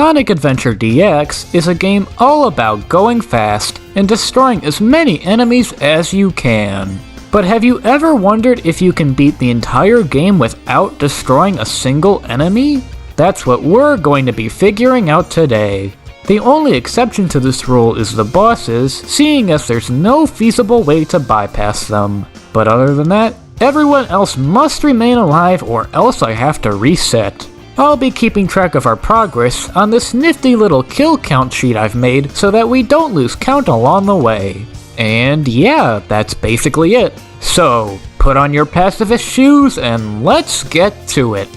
Sonic Adventure DX is a game all about going fast and destroying as many enemies as you can. But have you ever wondered if you can beat the entire game without destroying a single enemy? That's what we're going to be figuring out today. The only exception to this rule is the bosses, seeing as there's no feasible way to bypass them. But other than that, everyone else must remain alive or else I have to reset. I'll be keeping track of our progress on this nifty little kill count sheet I've made so that we don't lose count along the way. And yeah, that's basically it. So, put on your pacifist shoes and let's get to it.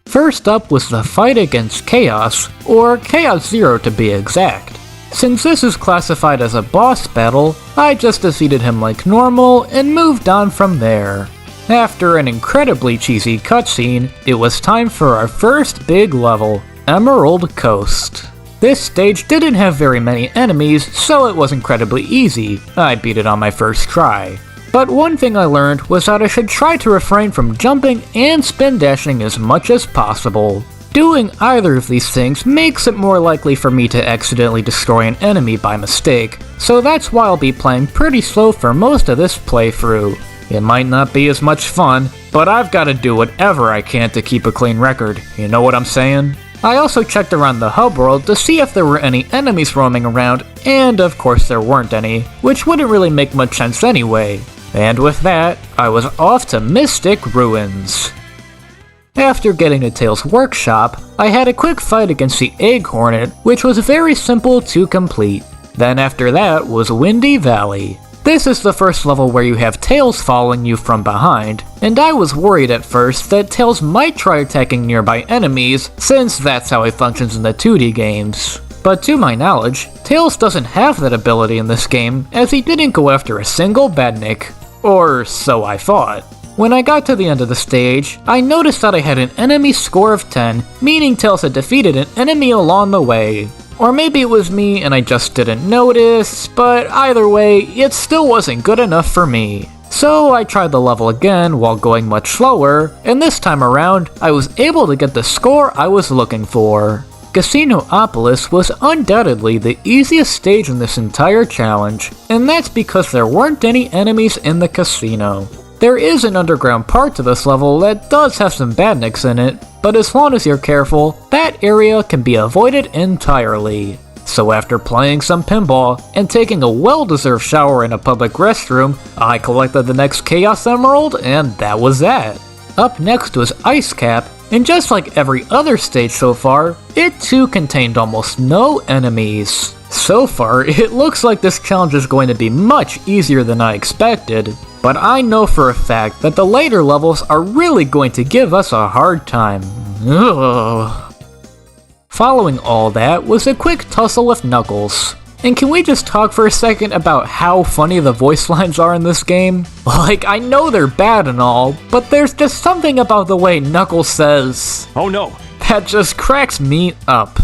First up was the fight against Chaos, or Chaos Zero to be exact. Since this is classified as a boss battle, I just defeated him like normal and moved on from there. After an incredibly cheesy cutscene, it was time for our first big level, Emerald Coast. This stage didn't have very many enemies, so it was incredibly easy. I beat it on my first try. But one thing I learned was that I should try to refrain from jumping and spin dashing as much as possible. Doing either of these things makes it more likely for me to accidentally destroy an enemy by mistake, so that's why I'll be playing pretty slow for most of this playthrough. It might not be as much fun, but I've got to do whatever I can to keep a clean record, you know what I'm saying? I also checked around the hub world to see if there were any enemies roaming around, and of course there weren't any, which wouldn't really make much sense anyway. And with that, I was off to Mystic Ruins. After getting to Tails' workshop, I had a quick fight against the Egg Hornet, which was very simple to complete. Then after that was Windy Valley. This is the first level where you have Tails following you from behind, and I was worried at first that Tails might try attacking nearby enemies, since that's how he functions in the 2D games. But to my knowledge, Tails doesn't have that ability in this game, as he didn't go after a single badnik. Or so I thought. When I got to the end of the stage, I noticed that I had an enemy score of 10, meaning Tails had defeated an enemy along the way. Or maybe it was me and I just didn't notice, but either way, it still wasn't good enough for me. So I tried the level again while going much slower, and this time around, I was able to get the score I was looking for. Casinopolis was undoubtedly the easiest stage in this entire challenge, and that's because there weren't any enemies in the casino. There is an underground part to this level that does have some badniks in it, but as long as you're careful, that area can be avoided entirely. So after playing some pinball and taking a well-deserved shower in a public restroom, I collected the next Chaos Emerald, and that was that. Up next was Ice Cap, and just like every other stage so far, it too contained almost no enemies. So far, it looks like this challenge is going to be much easier than I expected, but I know for a fact that the later levels are really going to give us a hard time. Ugh. Following all that was a quick tussle with Knuckles. And can we just talk for a second about how funny the voice lines are in this game? Like, I know they're bad and all, but there's just something about the way Knuckles says, "Oh no," that just cracks me up.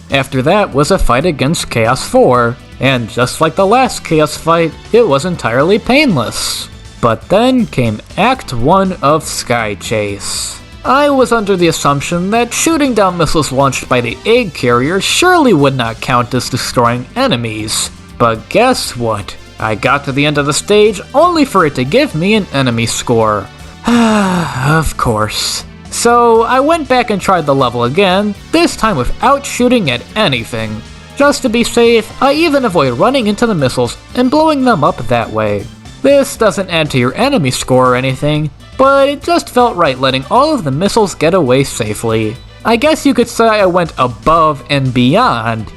After that was a fight against Chaos 4, and just like the last Chaos fight, it was entirely painless. But then came Act 1 of Sky Chase. I was under the assumption that shooting down missiles launched by the egg carrier surely would not count as destroying enemies. But guess what? I got to the end of the stage only for it to give me an enemy score. Of course. So I went back and tried the level again, this time without shooting at anything. Just to be safe, I even avoid running into the missiles and blowing them up that way. This doesn't add to your enemy score or anything, but it just felt right letting all of the missiles get away safely. I guess you could say I went above and beyond.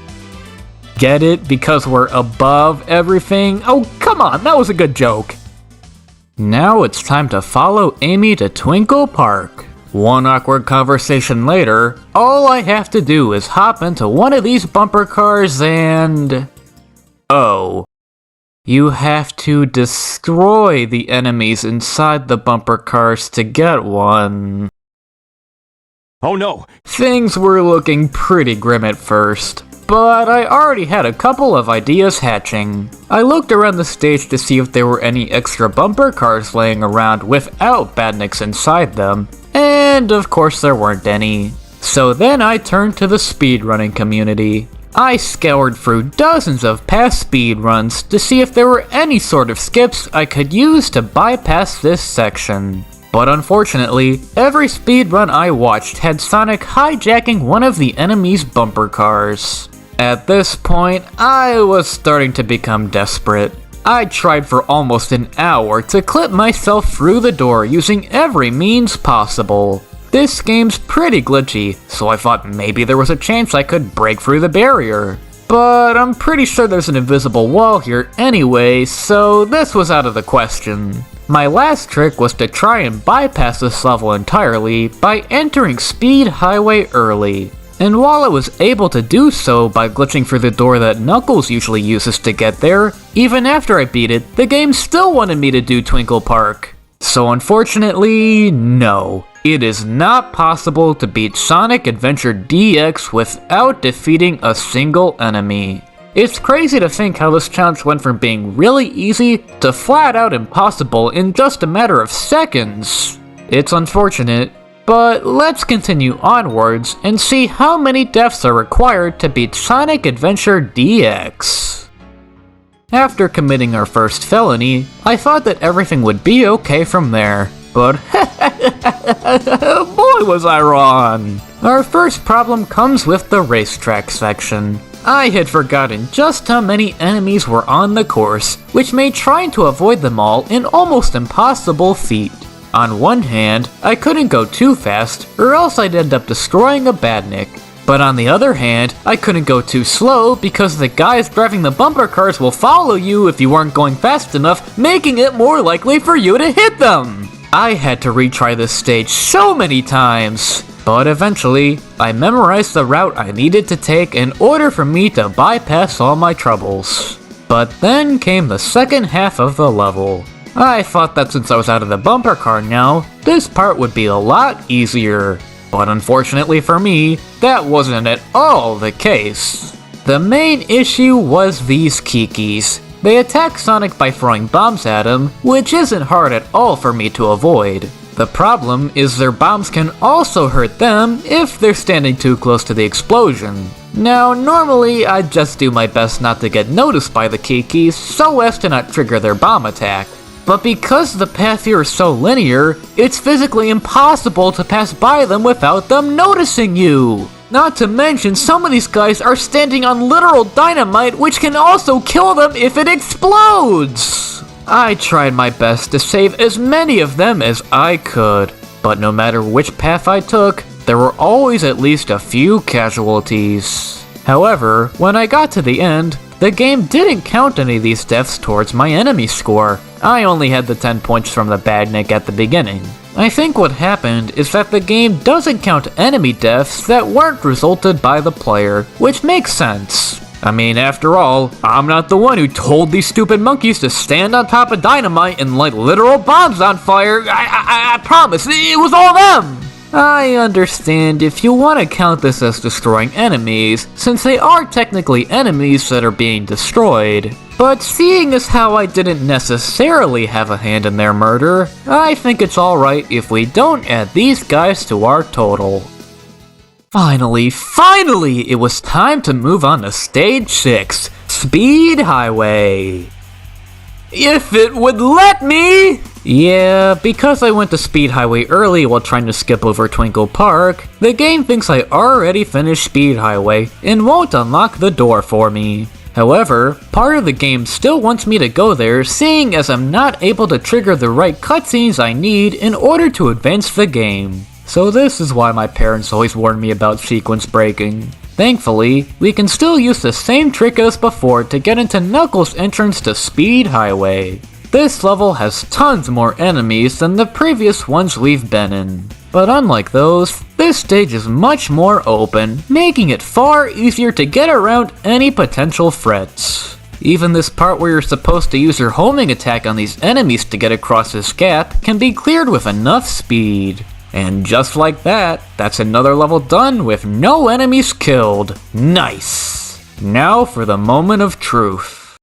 Get it? Because we're above everything? Oh, come on, that was a good joke. Now it's time to follow Amy to Twinkle Park. One awkward conversation later, all I have to do is hop into one of these bumper cars and... oh. You have to destroy the enemies inside the bumper cars to get one. Oh no! Things were looking pretty grim at first, but I already had a couple of ideas hatching. I looked around the stage to see if there were any extra bumper cars laying around without badniks inside them, and of course there weren't any. So then I turned to the speedrunning community. I scoured through dozens of past speedruns to see if there were any sort of skips I could use to bypass this section. But unfortunately, every speedrun I watched had Sonic hijacking one of the enemy's bumper cars. At this point, I was starting to become desperate. I tried for almost an hour to clip myself through the door using every means possible. This game's pretty glitchy, so I thought maybe there was a chance I could break through the barrier. But I'm pretty sure there's an invisible wall here anyway, so this was out of the question. My last trick was to try and bypass this level entirely by entering Speed Highway early. And while I was able to do so by glitching through the door that Knuckles usually uses to get there, even after I beat it, the game still wanted me to do Twinkle Park. So unfortunately, no. It is not possible to beat Sonic Adventure DX without defeating a single enemy. It's crazy to think how this challenge went from being really easy to flat out impossible in just a matter of seconds. It's unfortunate, but let's continue onwards and see how many deaths are required to beat Sonic Adventure DX. After committing our first felony, I thought that everything would be okay from there, but boy was I wrong! Our first problem comes with the racetrack section. I had forgotten just how many enemies were on the course, which made trying to avoid them all an almost impossible feat. On one hand, I couldn't go too fast, or else I'd end up destroying a badnik. But on the other hand, I couldn't go too slow because the guys driving the bumper cars will follow you if you aren't going fast enough, making it more likely for you to hit them! I had to retry this stage so many times, but eventually, I memorized the route I needed to take in order for me to bypass all my troubles. But then came the second half of the level. I thought that since I was out of the bumper car now, this part would be a lot easier. But unfortunately for me, that wasn't at all the case. The main issue was these Kikis. They attack Sonic by throwing bombs at him, which isn't hard at all for me to avoid. The problem is their bombs can also hurt them if they're standing too close to the explosion. Now, normally I'd just do my best not to get noticed by the Kikis so as to not trigger their bomb attack. But because the path here is so linear, it's physically impossible to pass by them without them noticing you! Not to mention, some of these guys are standing on literal dynamite, which can also kill them if it explodes! I tried my best to save as many of them as I could, but no matter which path I took, there were always at least a few casualties. However, when I got to the end, the game didn't count any of these deaths towards my enemy score. I only had the 10 points from the badnik at the beginning. I think what happened is that the game doesn't count enemy deaths that weren't resulted by the player, which makes sense. I mean, after all, I'm not the one who told these stupid monkeys to stand on top of dynamite and light literal bombs on fire. I promise, it was all them! I understand if you want to count this as destroying enemies, since they are technically enemies that are being destroyed. But seeing as how I didn't necessarily have a hand in their murder, I think it's alright if we don't add these guys to our total. Finally, it was time to move on to Stage 6, Speed Highway. If it would let me! Yeah, because I went to Speed Highway early while trying to skip over Twinkle Park, the game thinks I already finished Speed Highway and won't unlock the door for me. However, part of the game still wants me to go there, seeing as I'm not able to trigger the right cutscenes I need in order to advance the game. So this is why my parents always warned me about sequence breaking. Thankfully, we can still use the same trick as before to get into Knuckles' entrance to Speed Highway. This level has tons more enemies than the previous ones we've been in. But unlike those, this stage is much more open, making it far easier to get around any potential threats. Even this part where you're supposed to use your homing attack on these enemies to get across this gap can be cleared with enough speed. And just like that, that's another level done with no enemies killed. Nice! Now for the moment of truth.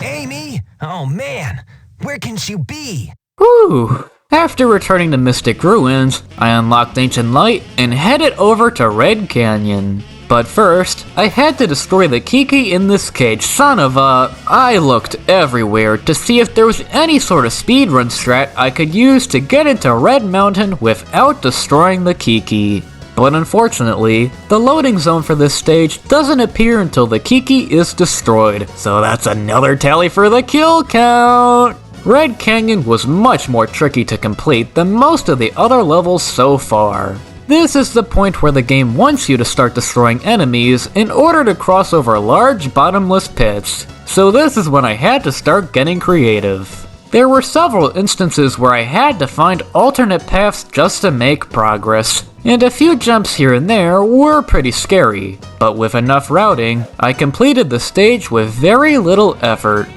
Amy? Oh man, where can she be? Whew, After returning to Mystic Ruins, I unlocked Ancient Light and headed over to Red Canyon. But first, I had to destroy the Kiki in this cage, son of a... I looked everywhere to see if there was any sort of speedrun strat I could use to get into Red Mountain without destroying the Kiki. But unfortunately, the loading zone for this stage doesn't appear until the Kiki is destroyed, so that's another tally for the kill count! Red Canyon was much more tricky to complete than most of the other levels so far. This is the point where the game wants you to start destroying enemies in order to cross over large bottomless pits, so this is when I had to start getting creative. There were several instances where I had to find alternate paths just to make progress, and a few jumps here and there were pretty scary, but with enough routing, I completed the stage with very little effort.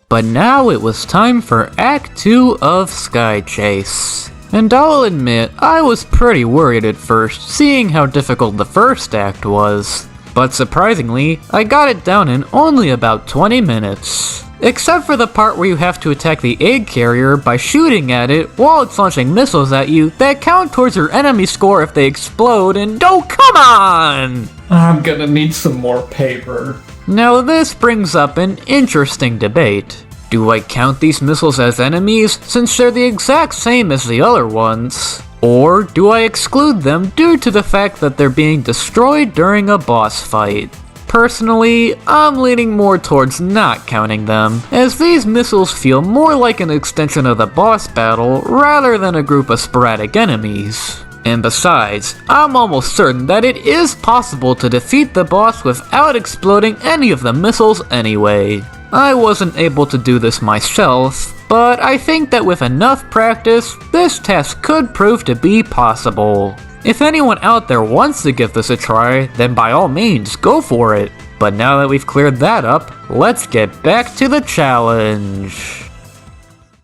But now it was time for Act 2 of Sky Chase. And I'll admit, I was pretty worried at first, seeing how difficult the first act was. But surprisingly, I got it down in only about 20 minutes. Except for the part where you have to attack the egg carrier by shooting at it while it's launching missiles at you that count towards your enemy score if they explode, and oh, come on! I'm gonna need some more paper. Now this brings up an interesting debate. Do I count these missiles as enemies since they're the exact same as the other ones? Or do I exclude them due to the fact that they're being destroyed during a boss fight? Personally, I'm leaning more towards not counting them, as these missiles feel more like an extension of the boss battle rather than a group of sporadic enemies. And besides, I'm almost certain that it is possible to defeat the boss without exploding any of the missiles anyway. I wasn't able to do this myself, but I think that with enough practice, this task could prove to be possible. If anyone out there wants to give this a try, then by all means, go for it. But now that we've cleared that up, let's get back to the challenge.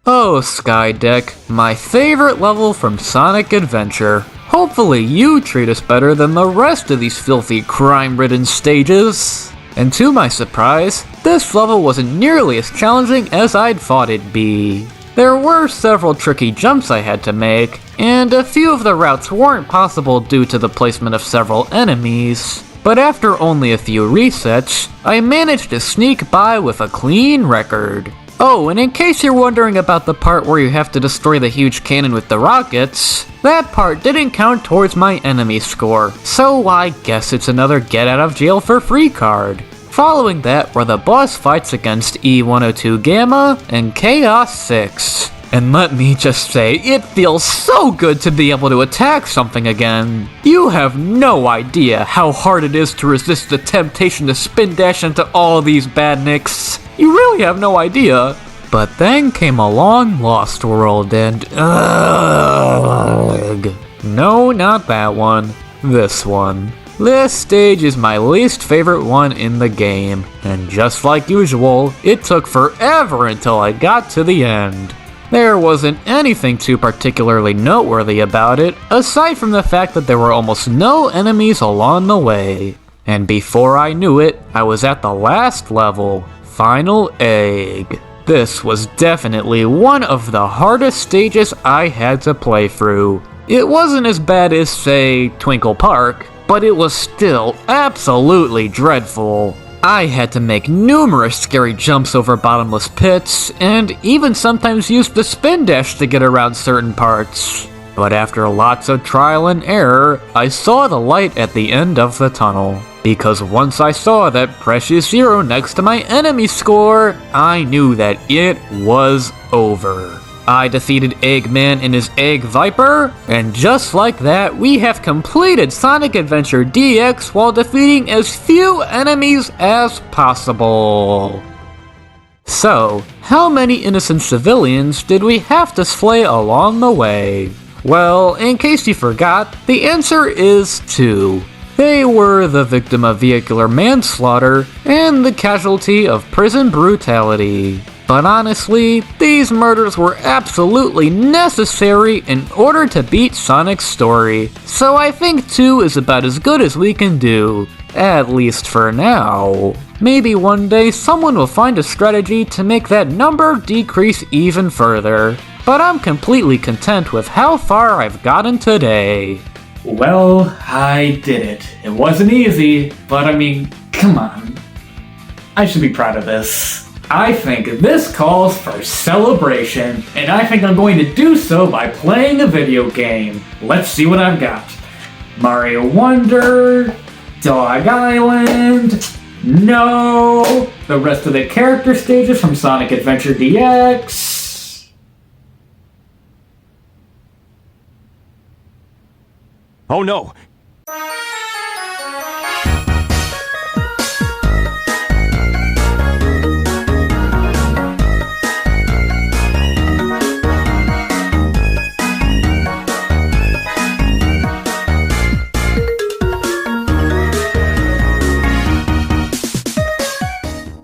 Oh, Skydeck, my favorite level from Sonic Adventure. Hopefully you treat us better than the rest of these filthy, crime-ridden stages. And to my surprise, this level wasn't nearly as challenging as I'd thought it'd be. There were several tricky jumps I had to make, and a few of the routes weren't possible due to the placement of several enemies. But after only a few resets, I managed to sneak by with a clean record. Oh, and in case you're wondering about the part where you have to destroy the huge cannon with the rockets, that part didn't count towards my enemy score, so I guess it's another get out of jail for free card. Following that were the boss fights against E102 Gamma and Chaos 6. And let me just say, it feels so good to be able to attack something again. You have no idea how hard it is to resist the temptation to spin dash into all these badniks. You really have no idea. But then came along Lost World and ugh. No, not that one. This one. This stage is my least favorite one in the game, and just like usual, it took forever until I got to the end. There wasn't anything too particularly noteworthy about it, aside from the fact that there were almost no enemies along the way. And before I knew it, I was at the last level, Final Egg. This was definitely one of the hardest stages I had to play through. It wasn't as bad as, say, Twinkle Park, but it was still absolutely dreadful. I had to make numerous scary jumps over bottomless pits, and even sometimes used the spin dash to get around certain parts. But after lots of trial and error, I saw the light at the end of the tunnel. Because once I saw that precious 0 next to my enemy score, I knew that it was over. I defeated Eggman and his Egg Viper, and just like that, we have completed Sonic Adventure DX while defeating as few enemies as possible. So, how many innocent civilians did we have to slay along the way? Well, in case you forgot, the answer is 2. They were the victim of vehicular manslaughter and the casualty of prison brutality. But honestly, these murders were absolutely necessary in order to beat Sonic's story, so I think 2 is about as good as we can do. At least for now. Maybe one day someone will find a strategy to make that number decrease even further. But I'm completely content with how far I've gotten today. Well, I did it. It wasn't easy, but I mean, come on. I should be proud of this. I think this calls for celebration, and I think I'm going to do so by playing a video game. Let's see what I've got. Mario Wonder, Dog Island, no, the rest of the character stages from Sonic Adventure DX. Oh no!